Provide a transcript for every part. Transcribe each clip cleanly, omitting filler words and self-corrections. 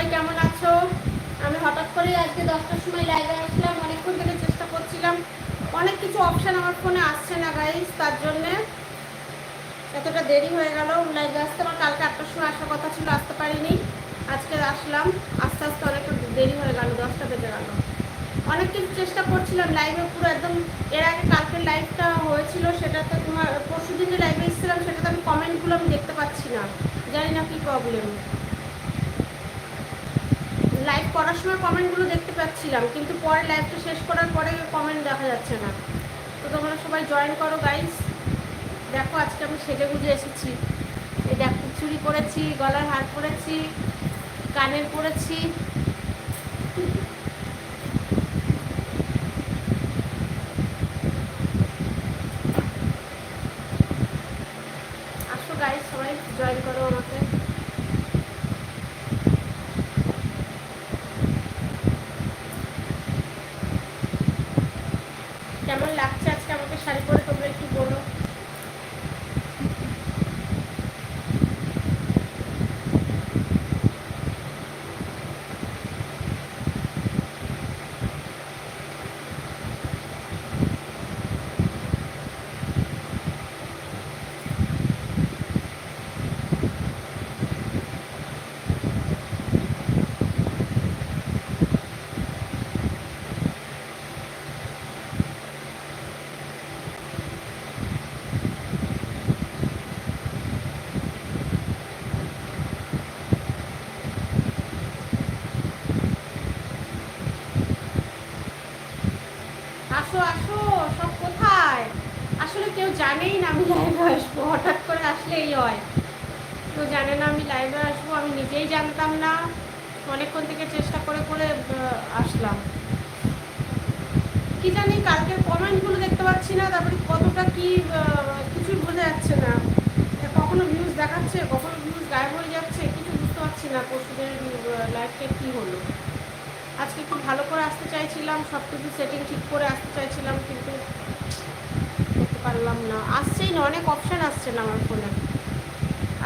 সবাই কেমন আছো? আমি হঠাৎ করে আজকে 10টার সময় লাইভে আসলাম। অনেকক্ষণ ধরে চেষ্টা করছিলাম, অনেক কিছু অপশান আমার ফোনে আসছে না গাইস, তার জন্যে এতটা দেরি হয়ে গেল লাইভে আসতে। আমার কালকে 8টার সময় আসার কথা ছিল, আসতে পারিনি, আজকে আসলাম। আস্তে আস্তে অনেকটা দেরি হয়ে গেল, 10টা বেজে গেল। অনেক কিছু চেষ্টা করছিলাম লাইভে পুরো একদম। এর আগে কালকের লাইভটা হয়েছিল, সেটাতে তোমার পরশু দিন যে লাইভে এসেছিলাম সেটাতে আমি কমেন্টগুলো আমি দেখতে পাচ্ছি না, জানি না কি প্রবলেম। লাইভ করার সময় কমেন্টগুলো দেখতে পাচ্ছিলাম, কিন্তু পরে লাইভটা শেষ করার পরে কমেন্ট দেখা যাচ্ছে না। তো তোমরা সবাই জয়েন করো গাইস। দেখো আজকে আমি সেজে গুজে এসেছি। এই দেখো চুড়ি পরেছি, গলার হার পরেছি, কানের পরেছি। আসো গাইস, সবাই জয়েন করো আমাকে। কেমন লাগছে আজকে আমাকে শাড়ি পরে, তোমরা একটু বলো। আসো আসো, সব কোথায়? আসলে কেউ জানেই না আমি লাইভে আসবো, হঠাৎ করে আসলেই হয়। কেউ জানে না আমি লাইভে আসবো, আমি নিজেই জানতাম না। অনেকক্ষণ থেকে চেষ্টা করে করে আসলাম। কি জানি কালকের কমেন্টগুলো দেখতে পাচ্ছি না, তারপরে কতটা কি কিছুই বোঝা যাচ্ছে না। কখনো ভিউজ দেখাচ্ছে, কখনো ভিউজ গায়েব হয়ে যাচ্ছে, কিছু বুঝতে পারছি না পরশুদের লাইভটা কি হলো। আজকে একটু ভালো করে আসতে চাইছিলাম, সব কিছু সেটিং ঠিক করে আসতে চাইছিলাম, কিন্তু করতে পারলাম না। আসছেই না, অনেক অপশান আসছে না আমার ফোনে।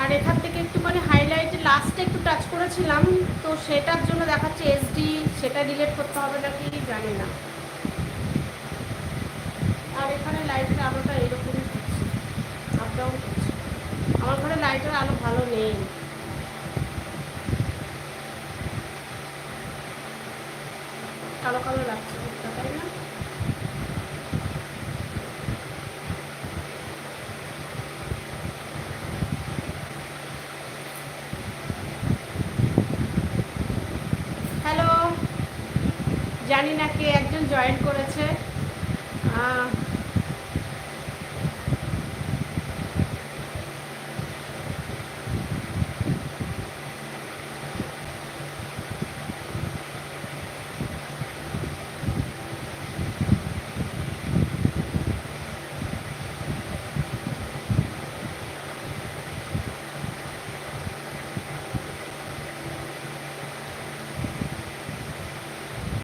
আর এখান থেকে একটুখানি হাইলাইটে লাস্টে একটু টাচ করেছিলাম, তো সেটার জন্য দেখাচ্ছে এসডি, সেটা ডিলিট করতে হবে নাকি জানি না। আর এখানে লাইটের আলোটা এরকমই হচ্ছে, আপ ডাউন করছে। আমার ঘরে লাইটের আলো ভালো নেই, কালো কালো লাগছে, তাই না? হ্যালো, জানি না কে একজন জয়েন করেছে।